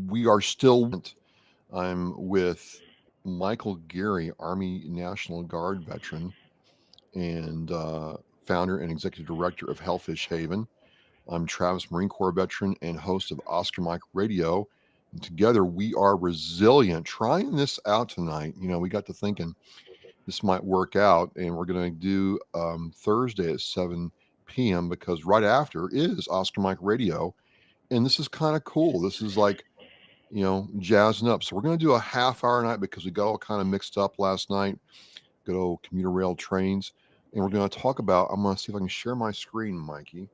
We are still. I'm with Michael Geary, Army National Guard veteran and founder and executive director of Hellfish Haven. I'm Travis, Marine Corps veteran and host of Oscar Mike Radio. And together we are resilient. Trying this out tonight, we got to thinking this might work out, and we're going to do Thursday at 7 p.m. because right after is Oscar Mike Radio, and this is kind of cool. This is like jazzing up. So we're going to do a half hour night because we got all kind of mixed up last night. Good old commuter rail trains, and we're going to talk about. I'm going to see if I can share my screen, Mikey.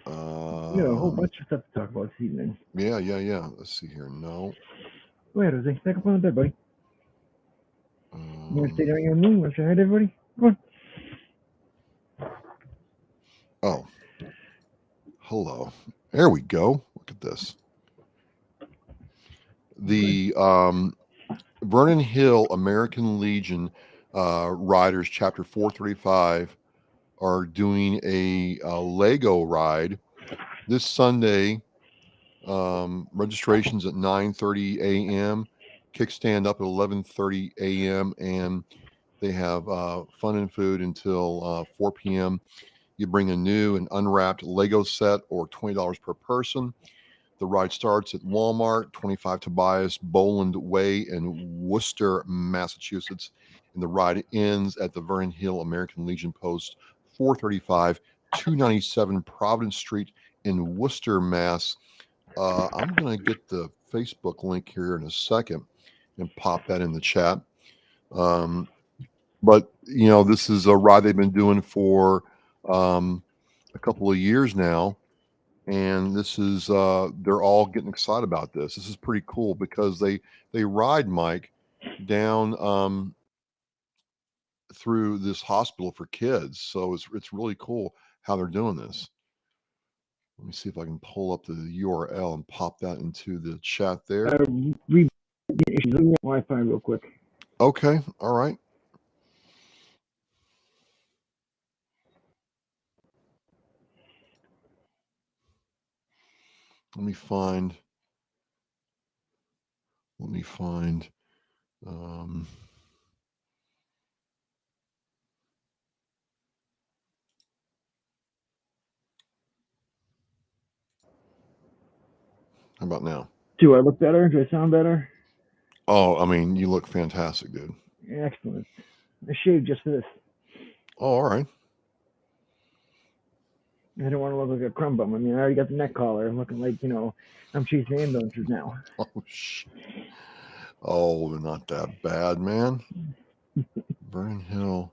We got a whole bunch of stuff to talk about this evening. Yeah. Let's see here. No. Go ahead, Jose. Back up on the bed, buddy. You want to stay down your knee? Want to say hi to everybody? Come on. Oh. Hello. There we go. Look at this. The Vernon Hill American Legion Riders, Chapter 435, are doing a Lego ride this Sunday. Registration's at 9:30 a.m. Kickstand up at 11:30 a.m. and they have fun and food until 4 p.m. You bring a new and unwrapped Lego set or $20 per person. The ride starts at Walmart, 25 Tobias Boland Way in Worcester, Massachusetts. And the ride ends at the Vernon Hill American Legion Post 435, 297 Providence Street in Worcester, Mass. I'm going to get the Facebook link here in a second and pop that in the chat. But, this is a ride they've been doing for a couple of years now. And this is, they're all getting excited about this. This is pretty cool because they ride, Mike, down through this hospital for kids. So it's really cool how they're doing this. Let me see if I can pull up the URL and pop that into the chat there. Issues. Let me get Wi-Fi real quick. Okay. All right. Let me find. How about now? Do I look better? Do I sound better? Oh, I mean, you look fantastic, dude. Excellent. I shaved just for this. Oh, all right. I don't want to look like a crumb bum. I mean, I already got the neck collar. I'm looking like, I'm chasing ambulances now. Oh, shit. Oh, they're not that bad, man. Vernon Hill.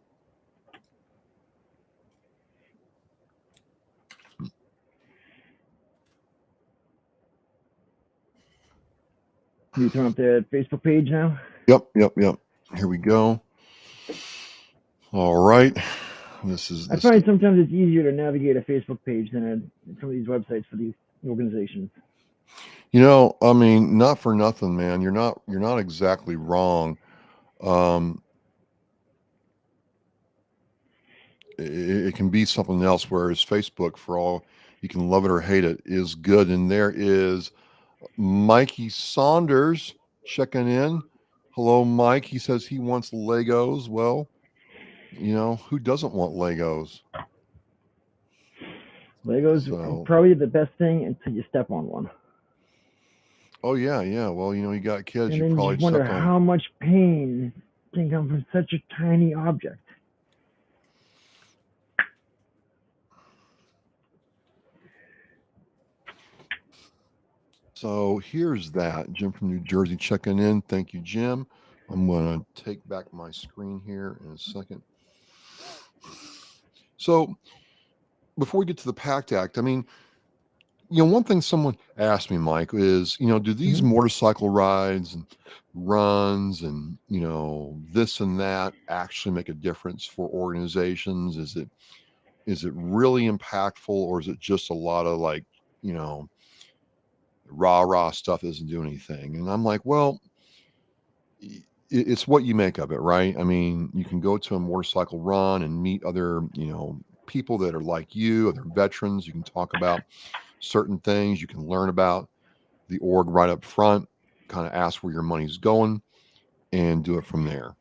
You turn up the Facebook page now? Yep. Here we go. All right. I find sometimes it's easier to navigate a Facebook page than some of these websites for these organizations. I mean, not for nothing, man. You're not exactly wrong. It can be something else, whereas Facebook, for all you can love it or hate it, is good. And there is Mikey Saunders checking in. Hello, Mike. He says he wants Legos. Well, who doesn't want Legos? Legos are probably the best thing until you step on one. Oh, yeah. Well, you got kids. And then probably you wonder how much pain can come from such a tiny object. So here's that. Jim from New Jersey checking in. Thank you, Jim. I'm going to take back my screen here in a second. So before we get to the Pact Act, I mean, one thing someone asked me, Mike, is, do these motorcycle rides and runs and, this and that actually make a difference for organizations? Is it really impactful, or is it just a lot of rah stuff that doesn't do anything? And I'm like, well, it's what you make of it, right? I mean, you can go to a motorcycle run and meet other, people that are like you, other veterans. You can talk about certain things, you can learn about the org right up front, kind of ask where your money's going, and do it from there.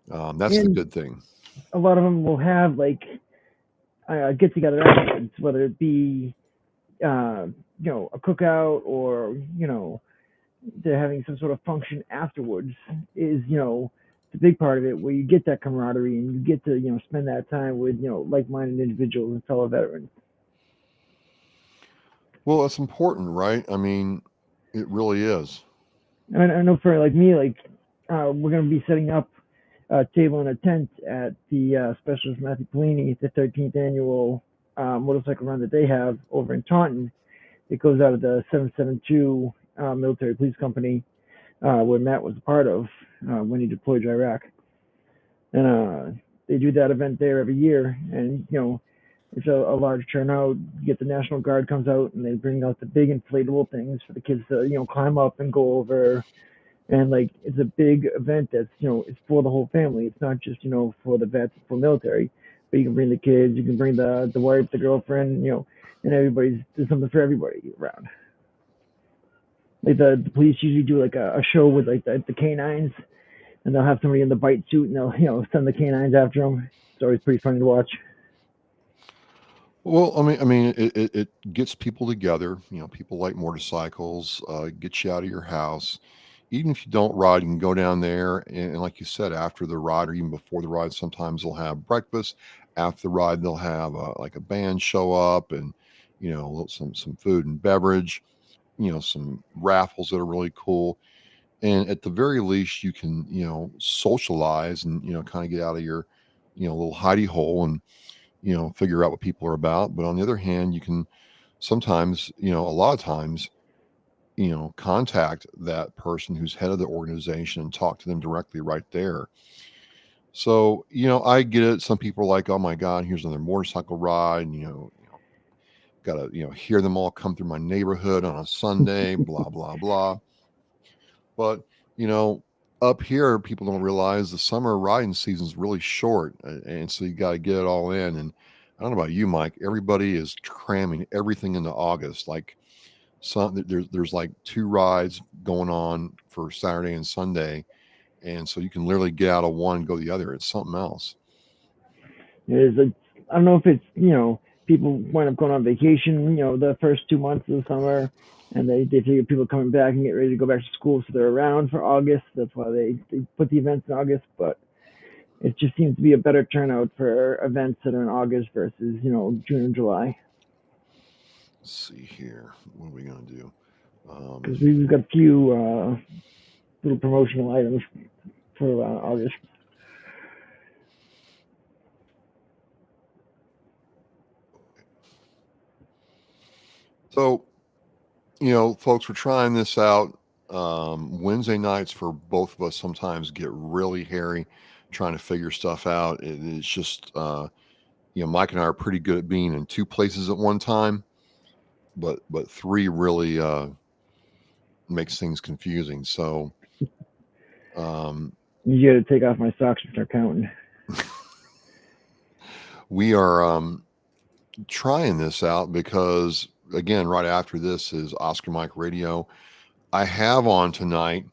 That's the And good thing. a lot of them will have like get together afterwards, whether it be a cookout or they're having some sort of function afterwards. Is the big part of it where you get that camaraderie and you get to spend that time with like-minded individuals and fellow veterans. Well, that's important, right? I mean, it really is. I know for like me, like we're going to be setting up a table and a tent at the Specialist Matthew Pellini, the 13th annual motorcycle run that they have over in Taunton. It goes out of the 772 military police company where Matt was a part of when he deployed to Iraq. And they do that event there every year. And, it's a large turnout. You get the National Guard comes out and they bring out the big inflatable things for the kids to, climb up and go over. And like it's a big event that's it's for the whole family. It's not just for the vets, for military, but you can bring the kids, you can bring the wife, the girlfriend, and there's something for everybody around. Like the police usually do like a show with like the canines, and they'll have somebody in the bite suit, and they'll send the canines after them. It's always pretty funny to watch. Well, I mean, it gets people together. People like motorcycles. Gets you out of your house. Even if you don't ride, you can go down there and like you said, after the ride or even before the ride, sometimes they'll have breakfast. After the ride, they'll have like a band show up and some food and beverage. Some raffles that are really cool. And at the very least, you can socialize and kind of get out of your little hidey hole and figure out what people are about. But on the other hand, you can sometimes, a lot of times, contact that person who's head of the organization and talk to them directly right there. So, I get it. Some people are like, oh my God, here's another motorcycle ride. And, got to, hear them all come through my neighborhood on a Sunday, blah, blah, blah. But, you know, up here, people don't realize the summer riding season is really short. And so you got to get it all in. And I don't know about you, Mike, everybody is cramming everything into August. Like, there's like 2 rides going on for Saturday and Sunday, and so you can literally get out of one and go the other. It's something else. It is I don't know if it's people wind up going on vacation the first 2 months of the summer, and they figure people coming back and get ready to go back to school, so they're around for August. That's why they put the events in August. But it just seems to be a better turnout for events that are in August versus June and July. Let's see here. What are we gonna do? Because we've got a few little promotional items for August. So, folks, we're trying this out. Wednesday nights for both of us sometimes get really hairy trying to figure stuff out. It's just, Mike and I are pretty good at being in 2 places at one time, but 3 really makes things confusing. So, You got to take off my socks and start counting. we are trying this out because, again, right after this is Oscar Mike Radio. I have on tonight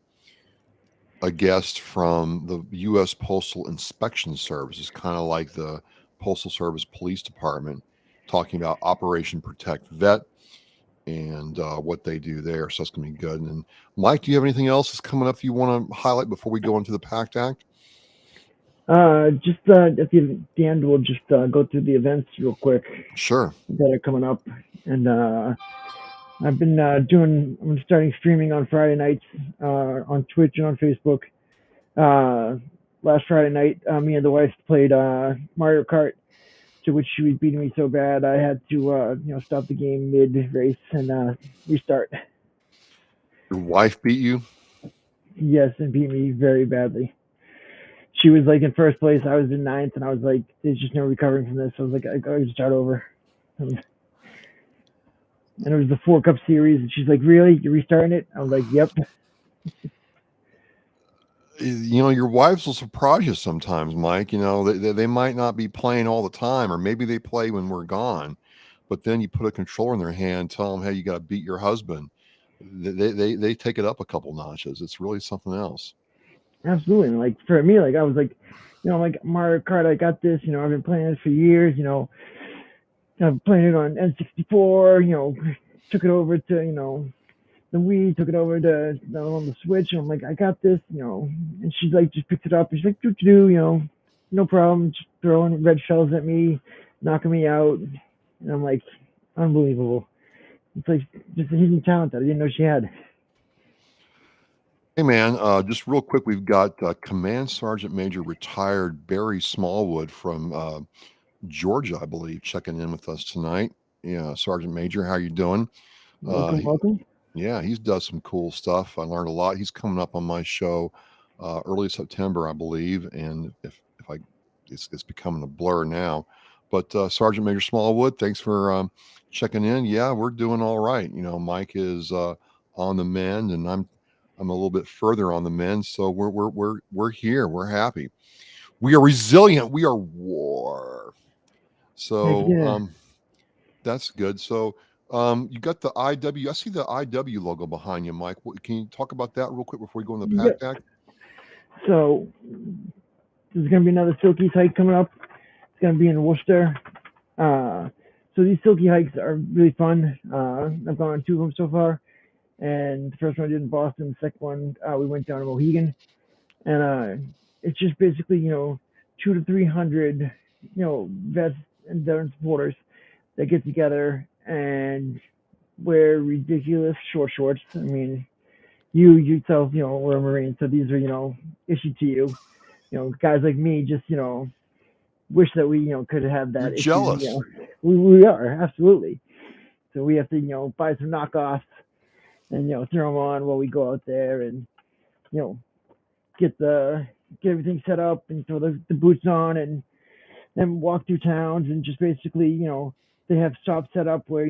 a guest from the U.S. Postal Inspection Service. It's kind of like the Postal Service Police Department, talking about Operation Protect Vet and what they do there. So that's going to be good. And Mike, do you have anything else that's coming up that you want to highlight before we go into the Pact Act? Just at the end, we'll just go through the events real quick Sure. that are coming up. And I've been I'm starting streaming on Friday nights on Twitch and on Facebook. Last Friday night, me and the wife played Mario Kart, to which she was beating me so bad I had to stop the game mid race and restart. Your wife beat you? Yes, and beat me very badly. She was like in first place, I was in ninth, and I was like, "There's just no recovering from this." So I was like, "I gotta start over." And it was the 4 Cup Series, and she's like, "Really? You're restarting it?" I was like, "Yep." Your wives will surprise you sometimes, Mike. They might not be playing all the time, or maybe they play when we're gone. But then you put a controller in their hand, tell them, "Hey, you got to beat your husband." they take it up a couple notches. It's really something else. Absolutely. And like for me, like I was like, like Mario Kart, I got this. I've been playing this for years. I've played it on N64. Took it over to the Wii, took it over to on the Switch. And I'm like, I got this. And she's like, just picked it up. And she's like, do. No problem. Just throwing red shells at me, knocking me out. And I'm like, unbelievable. It's like just a hidden talent that I didn't know she had. Hey man, just real quick, we've got Command Sergeant Major retired Barry Smallwood from Georgia, I believe, checking in with us tonight. Yeah, Sergeant Major, how you doing? Welcome, He, welcome. yeah, he's does some cool stuff. I learned a lot. He's coming up on my show early September, I believe, and if I, it's becoming a blur now. But Sergeant Major Smallwood, thanks for checking in. Yeah, we're doing all right. Mike is on the mend, and I'm a little bit further on the mend. So we're here. We're happy. We are resilient. We are war. Heck So yeah. that's good. So you got the IW. I see the IW logo behind you, Mike. Can you talk about that real quick before we go in the Yep. Pact Act? So there's gonna be another Silky hike coming up. It's gonna be in Worcester. Uh, so these Silky hikes are really fun. I've gone on two of them so far, and the first one I did in Boston. The second one we went down to Mohegan, and it's just basically 200 to 300 vets and veteran supporters that get together and wear ridiculous short shorts. I mean, you yourself, were a Marine, so these are issued to you. Guys like me just wish that we could have You're that issue. jealous. We are absolutely. So we have to buy some knockoffs and throw them on while we go out there and you know get everything set up and throw the boots on and then walk through towns and just basically, they have stops set up where,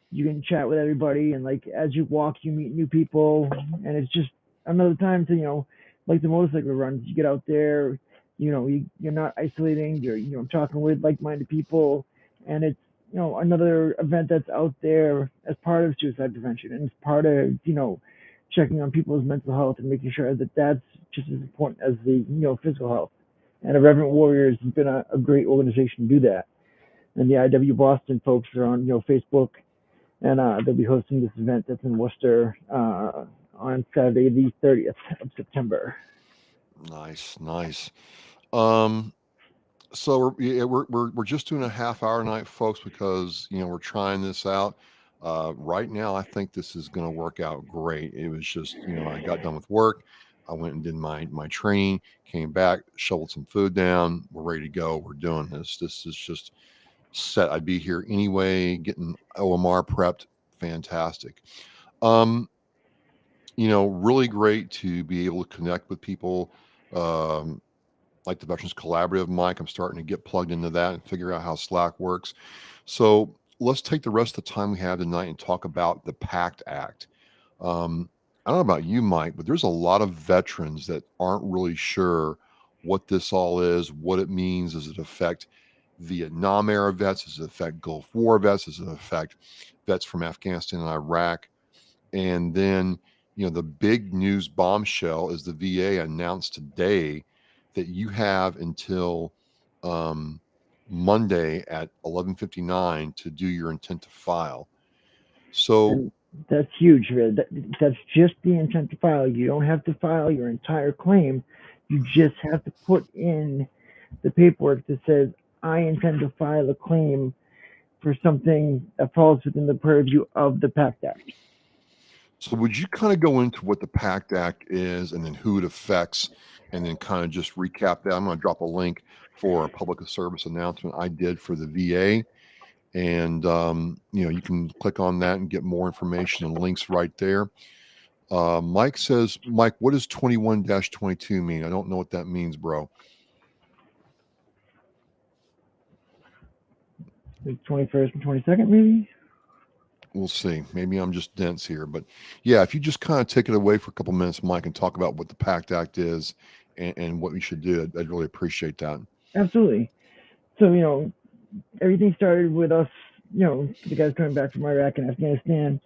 you can chat with everybody and like as you walk you meet new people and it's just another time to, like the motorcycle runs, you get out there, you're not isolating, you're talking with like minded people and it's another event that's out there as part of suicide prevention and it's part of, checking on people's mental health and making sure that that's just as important as the physical health. And Irreverent Warriors has been a great organization to do that. And the IW Boston folks are on Facebook, and they'll be hosting this event that's in Worcester on Saturday, the 30th of September. Nice, nice. Um, so we're just doing a half hour night, folks, because we're trying this out. Right now, I think this is going to work out great. It was just I got done with work, I went and did my training, came back, shoveled some food down. We're ready to go. We're doing this. This is just set. I'd be here anyway, getting OMR prepped. Fantastic. Um, really great to be able to connect with people. Um, like the Veterans Collaborative, Mike. I'm starting to get plugged into that and figure out how Slack works. So let's take the rest of the time we have tonight and talk about the Pact Act. I don't know about you, Mike, but there's a lot of veterans that aren't really sure what this all is, what it means. Does it affect Vietnam era vets? Does it affect Gulf War vets? Does it affect vets from Afghanistan and Iraq? And then, the big news bombshell is the VA announced today that you have until um, Monday at 11:59 to do your intent to file. So, And that's huge. That's just the intent to file. You don't have to file your entire claim. You just have to put in the paperwork that says, I intend to file a claim for something that falls within the purview of the Pact Act. so would you kind of go into what the PACT Act is and then who it affects, and then kind of just recap that? I'm going to drop a link for a public service announcement I did for the VA. And you can click on that and get more information and links right there. Mike says, Mike, what does 21-22 mean? I don't know what that means, bro. Like 21st and 22nd, maybe? We'll see. Maybe I'm just dense here, but yeah, if you just kind of take it away for a couple minutes, Mike, and talk about what the PACT Act is and what we should do, I'd really appreciate that. Absolutely. So, everything started with us, the guys coming back from Iraq and Afghanistan.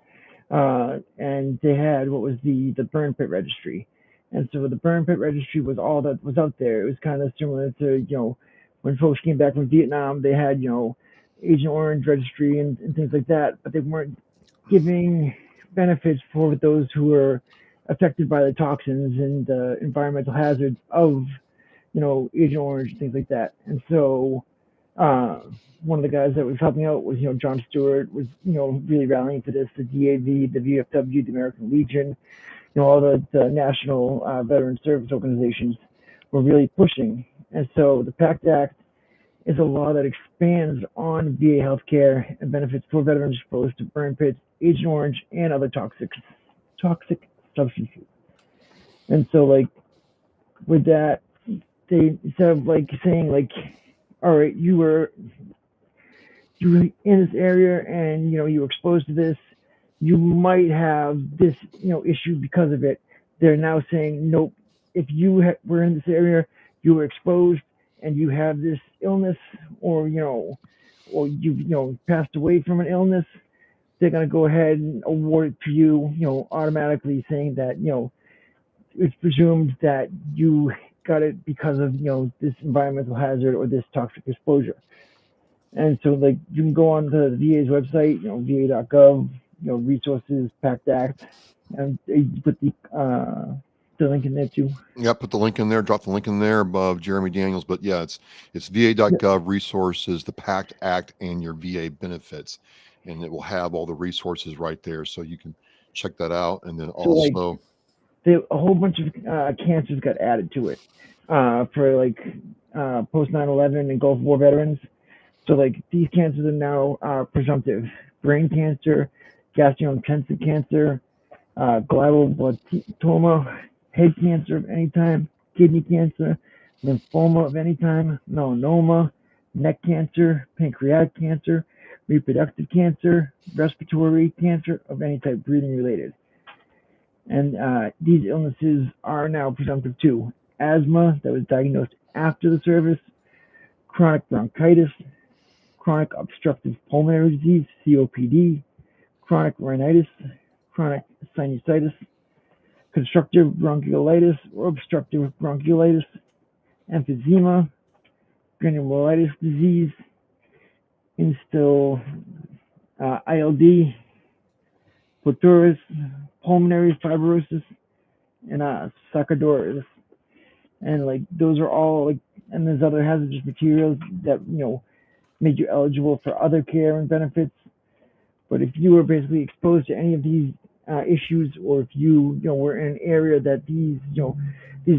and they had what was the burn pit registry. And so the burn pit registry was all that was out there. It was kind of similar to, when folks came back from Vietnam, they had, Agent Orange registry and things like that, but they weren't giving benefits for those who were affected by the toxins and the environmental hazards of, Agent Orange and things like that. And so uh, one of the guys that was helping out was, John Stewart was, really rallying for this, the DAV, the VFW, the American Legion, all the national veteran service organizations were really pushing. And so the Pact Act is a law that expands on VA healthcare and benefits for veterans exposed to burn pits, Agent Orange, and other toxic substances. And so, like, with that, they, instead of like saying like, all right, you were in this area and you were exposed to this, you might have this issue because of it. They're now saying nope. If you were in this area, you were exposed, and you have this illness, or or you passed away from an illness, they're going to go ahead and award it to you, automatically, saying that it's presumed that you got it because of this environmental hazard or this toxic exposure. And so, like, you can go on to the VA's website, va.gov, resources, Pact Act, and you put the link in there too. Yeah, put the link in there. Drop the link in there above Jeremy Daniels. But yeah, it's va.gov resources, the Pact Act, and your VA benefits, and it will have all the resources right there, so you can check that out. And then So, like, also, a whole bunch of cancers got added to it for like post 9/11 and Gulf War veterans. So, like, these cancers are now presumptive: brain cancer, gastrointestinal cancer, glioblastoma, head cancer of any time, kidney cancer, lymphoma of any time, melanoma, neck cancer, pancreatic cancer, reproductive cancer, respiratory cancer of any type, breathing related. And these illnesses are now presumptive too: asthma that was diagnosed after the service, chronic bronchitis, chronic obstructive pulmonary disease, COPD, chronic rhinitis, chronic sinusitis, constructive bronchiolitis or obstructive bronchiolitis, emphysema, granulomatous disease, instill ILD, pleuris, pulmonary fibrosis, and sarcoidosis. And like those are all like, and there's other hazardous materials that make you eligible for other care and benefits. But if you were basically exposed to any of these issues, or if you were in an area that these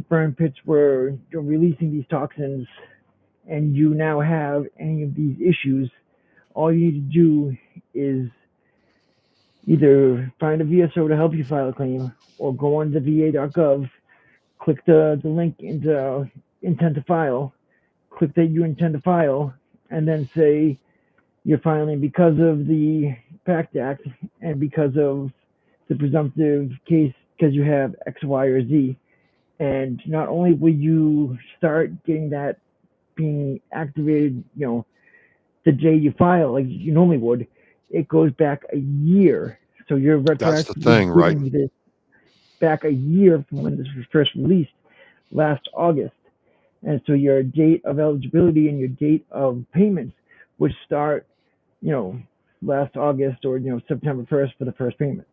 burn pits were releasing these toxins, and you now have any of these issues, all you need to do is either find a VSO to help you file a claim, or go on to va.gov, click the link into intent to file, click that you intend to file, and then say you're filing because of the Pact Act and because of the presumptive case, because you have X, Y, or Z. And not only will you start getting that being activated, the day you file, like you normally would, it goes back a year. So you're that's the thing, retroactively right? getting this back a year from when this was first released last August. And so your date of eligibility and your date of payments would start, last August, or September 1st for the first payment.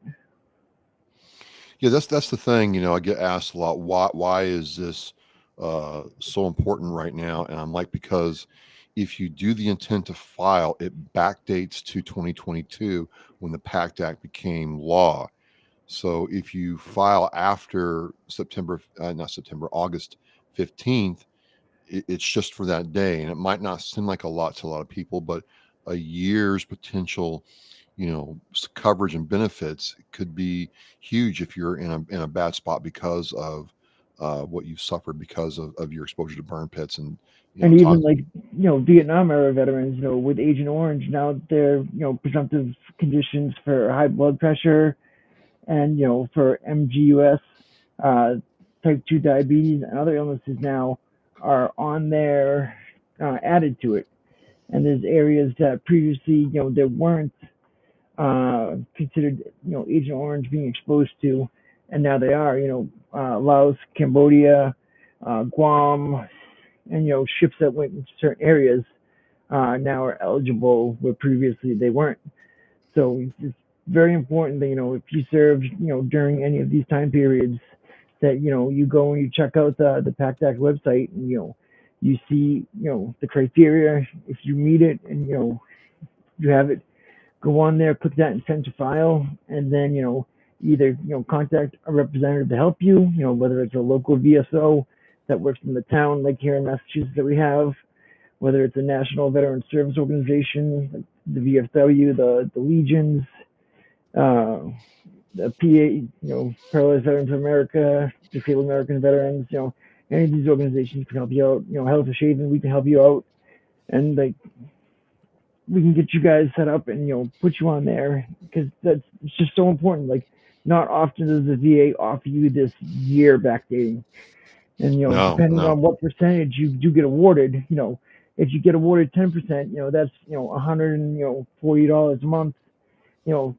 Yeah, that's the thing. I get asked a lot, why is this so important right now? And I'm like, because if you do the intent to file, it backdates to 2022 when the Pact Act became law. So if you file after August 15th, it's just for that day. And it might not seem like a lot to a lot of people, but a year's potential, coverage and benefits could be huge if you're in a bad spot because of what you've suffered because of your exposure to burn pits and, And even like, Vietnam era veterans, with Agent Orange, now they're, presumptive conditions for high blood pressure and, for MGUS, type 2 diabetes, and other illnesses now are on there, added to it. And there's areas that previously, there weren't considered, Agent Orange being exposed to, and now they are, Laos, Cambodia, Guam, and ships that went into certain areas now are eligible where previously they weren't. So it's very important that if you served during any of these time periods, that you go and you check out the Pact Act website, and you see the criteria. If you meet it, and you have it, go on there, click that intent to file, and then either contact a representative to help you, whether it's a local VSO that works in the town, like here in Massachusetts that we have, whether it's a national veteran service organization, like the VFW, the Legions, uh, the PA, Paralyzed Veterans of America, Disabled American Veterans, any of these organizations can help you out. Hellfish Haven, we can help you out, and like we can get you guys set up and put you on there, because it's just so important. Like, not often does the VA offer you this year backdating, and No, depending no. on what percentage you do get awarded, if you get awarded 10%, that's $140 a month,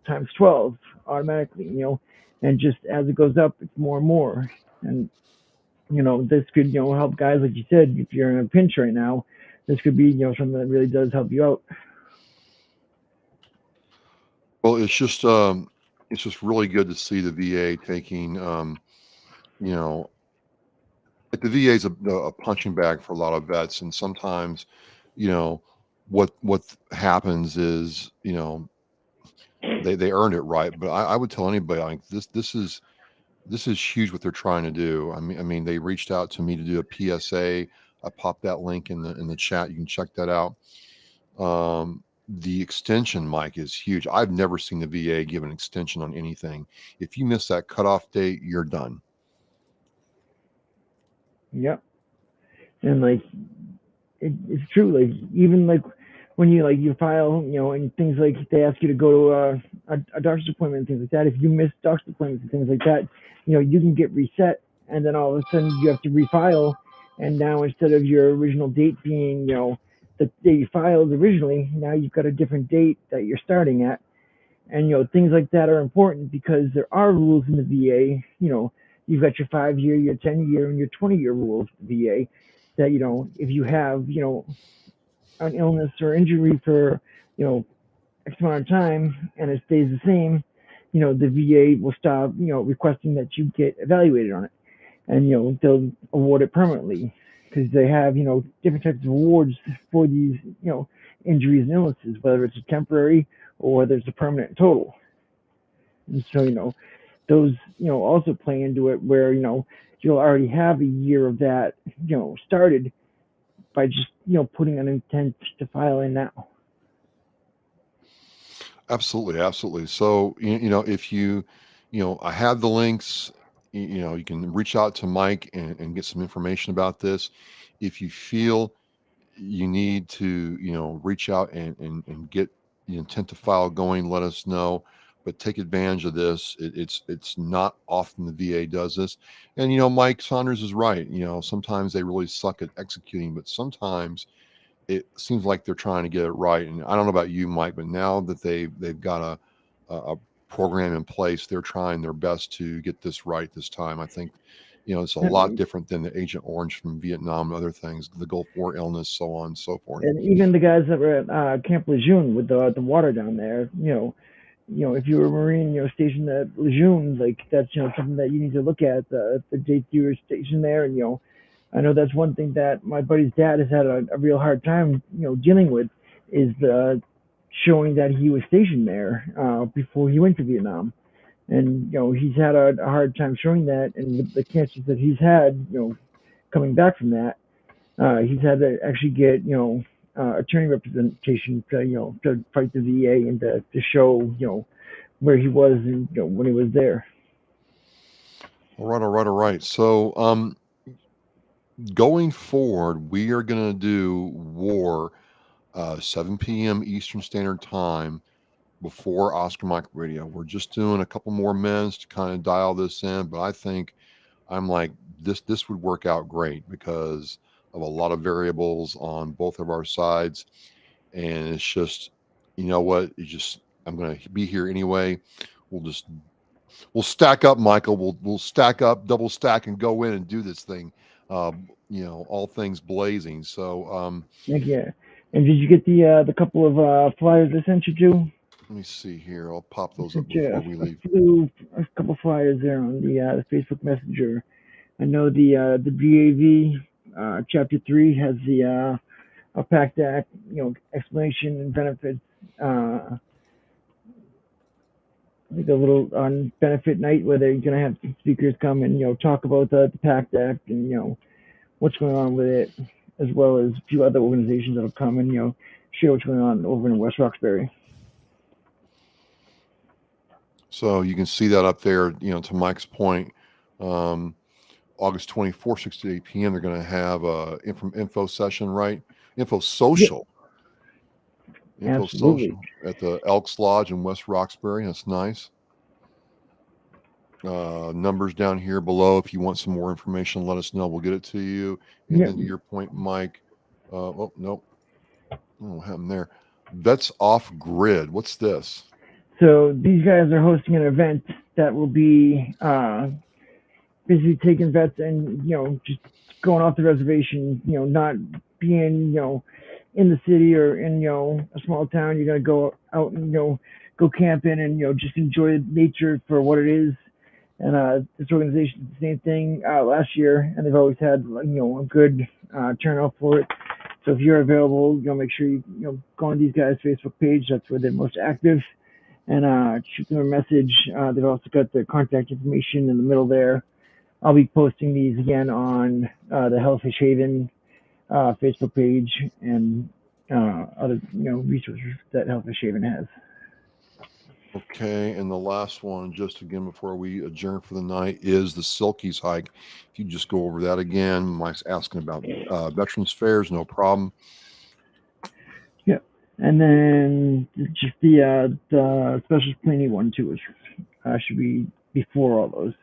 times 12 automatically, and just as it goes up, it's more and more. And this could help guys, like you said, if you're in a pinch right now. This could be something that really does help you out. Well, it's just really good to see the VA taking, you know, like the VA is a punching bag for a lot of vets, and sometimes, you know, what happens is, they earned it, right? But I would tell anybody, like, this is huge what they're trying to do. I mean, they reached out to me to do a PSA. I popped that link in the chat. You can check that out. The extension, Mike, is huge. I've never seen the VA give an extension on anything. If you miss that cutoff date, you're done. Yep. And like it's true. Like, even like when you you file, and things like they ask you to go to a doctor's appointment and things like that. If you miss doctor's appointments and things like that, you can get reset, and then all of a sudden you have to refile. And now, instead of your original date being the day you filed originally, now you've got a different date that you're starting at. And things like that are important, because there are rules in the VA. You've got your 5 year, your 10 year, and your 20 year rules in the VA, that if you have an illness or injury for X amount of time and it stays the same, the VA will stop requesting that you get evaluated on it, and they'll award it permanently, because they have different types of awards for these injuries and illnesses, whether it's a temporary or whether it's a permanent total. And so those also play into it, where you'll already have a year of that started by just putting an intent to file in now. Absolutely, absolutely. So, if I have the links. You can reach out to Mike and get some information about this. If you feel you need to, reach out and get the intent to file going, let us know. But take advantage of this. It's not often the VA does this. And Mike Saunders is right. Sometimes they really suck at executing, but sometimes it seems like they're trying to get it right. And I don't know about you, Mike, but now that they've got a program in place, they're trying their best to get this right this time. I think it's a lot different than the Agent Orange from Vietnam and other things, the Gulf War illness, so on and so forth. And even the guys that were at Camp Lejeune with the water down there, if you were a Marine, stationed at Lejeune, like, that's something that you need to look at, the dates you were stationed there. And I know that's one thing that my buddy's dad has had a real hard time dealing with, is the showing that he was stationed there before he went to Vietnam. And he's had a hard time showing that, and the cancers that he's had coming back from that, he's had to actually get attorney representation to to fight the VA, and to show where he was, when he was there. All right, all right, all right. So going forward, we are going to do WAR 7 p.m. Eastern Standard Time before Oscar Mike Radio. We're just doing a couple more minutes to kind of dial this in, but I think I'm like, this would work out great because of a lot of variables on both of our sides. And it's just, you know what, I'm going to be here anyway. We'll stack up, Michael. We'll stack up, double stack, and go in and do this thing. All things blazing. So Heck yeah. And did you get the couple of flyers I sent you to? let me see here. I'll pop I those up sent you before we leave. a couple flyers there on the Facebook Messenger. I know the BAV Chapter 3 has the a Pact Act, explanation and benefits. Like a little on benefit night where they're gonna have some speakers come and talk about the Pact Act and what's going on with it, as well as a few other organizations that'll come and share what's going on over in West Roxbury. So you can see that up there. To Mike's point, August 24th, 6 to 8 p.m. They're going to have a info session, right? Info social. Yep. Info Absolutely. social at the Elks Lodge in West Roxbury. That's nice. Numbers down here below. If you want some more information, let us know. We'll get it to you. And Yep. then to your point, Mike. Oh, nope. What happened there? Vets Off Grid. What's this? So these guys are hosting an event that will be basically taking vets and just going off the reservation. Not being in the city or in a small town. You're gonna go out and go camping and just enjoy nature for what it is. And this organization did the same thing last year, and they've always had a good turnout for it. So if you're available, make sure you go on these guys' Facebook page. That's where they're most active, and shoot them a message. They've also got their contact information in the middle there. I'll be posting these again on the Hellfish Haven Facebook page and other resources that Hellfish Haven has. Okay, and the last one, just again before we adjourn for the night, is the Silkies hike. If you just go over that again, Mike's asking about Veterans Fairs, no problem. Yeah, and then just the special cleaning one too, which should be before all those.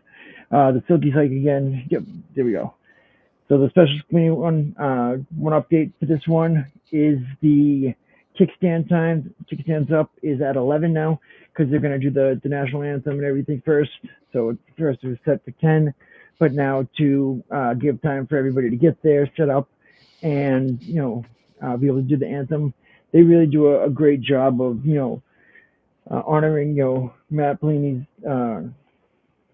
The Silkies hike again. Yep, there we go. So the special cleaning one, one update to this one is the kickstand time. Kickstands up is at 11 now because they're going to do the national anthem and everything first. So first it was set for 10, but now to give time for everybody to get there, set up, and be able to do the anthem. They really do a great job of honoring Matt Pelini's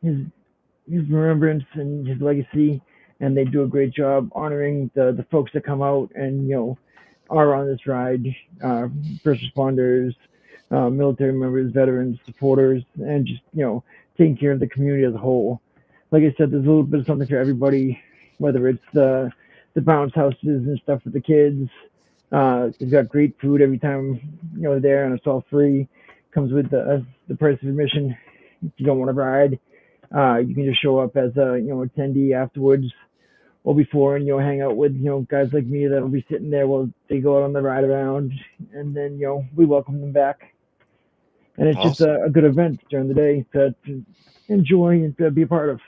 his remembrance and his legacy, and they do a great job honoring the folks that come out and are on this ride, first responders, military members, veterans, supporters, and just taking care of the community as a whole. Like I said, there's a little bit of something for everybody, whether it's the bounce houses and stuff for the kids. They've got great food every time they're there, and it's all free. Comes with the price of admission. If you don't want to ride, you can just show up as a attendee afterwards or before, and hang out with guys like me that'll be sitting there while they go out on the ride around, and then we welcome them back. And it's just a good event during the day to enjoy and to be a part of.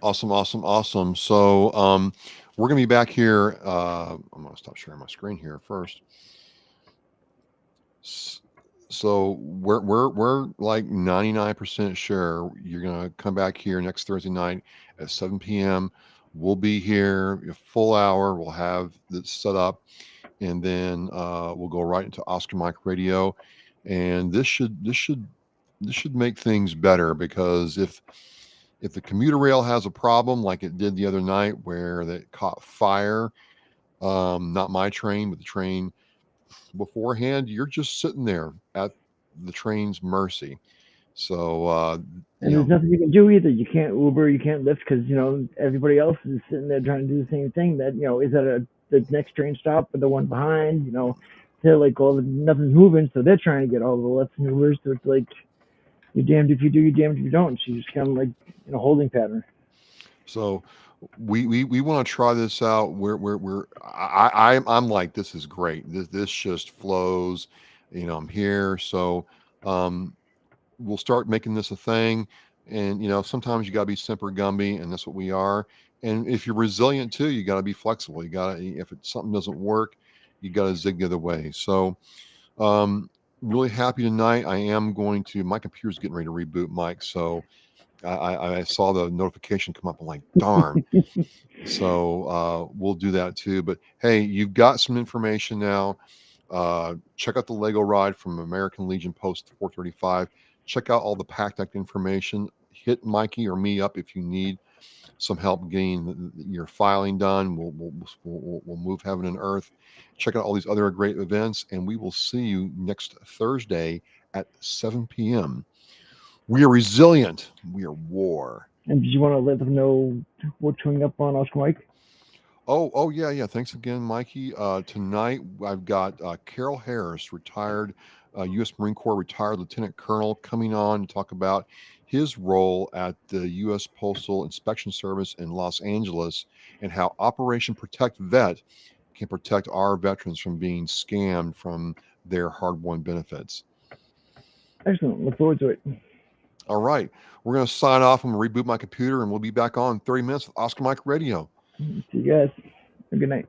Awesome. So we're gonna be back here. I'm gonna stop sharing my screen here first. So we're like 99% sure you're gonna come back here next Thursday night at 7 p.m. We'll be here a full hour. We'll have this set up, and then we'll go right into Oscar Mike Radio. And this should make things better, because if the commuter rail has a problem like it did the other night where it caught fire, not my train, but the train beforehand, you're just sitting there at the train's mercy. So and there's nothing you can do either. You can't Uber, you can't Lyft, because everybody else is sitting there trying to do the same thing. That is at the next train stop or the one behind. They're like, nothing's moving, so they're trying to get all the Lyfts and Ubers. So it's like, you're damned if you do, you're damned if you don't. So you just kind of like in a holding pattern. So we want to try this out. I'm like, this is great. This just flows. I'm here. So we'll start making this a thing. And sometimes you got to be Semper Gumby, and that's what we are. And if you're resilient too, you got to be flexible. If something doesn't work, you got to zig the other way. So really happy tonight. I am going to. My computer's getting ready to reboot, Mike. So I saw the notification come up. I'm like, darn. So we'll do that too. But hey, you've got some information now. Check out the Lego ride from American Legion Post 435. Check out all the Pact Act information. Hit Mikey or me up if you need some help getting your filing done. We'll move heaven and earth. Check out all these other great events, and we will see you next Thursday at 7 p.m. We are resilient. We are war. And did you want to let them know what's coming up on Oscar Mike? Oh, yeah. Thanks again, Mikey. Tonight I've got Carol Harris, retired U.S. Marine Corps retired Lieutenant Colonel, coming on to talk about his role at the U.S. Postal Inspection Service in Los Angeles and how Operation Protect Vet can protect our veterans from being scammed from their hard-won benefits. Excellent. Look forward to it. All right, we're going to sign off. I'm going to reboot my computer, and we'll be back on in 30 minutes with Oscar Mike Radio. See you guys. Good night.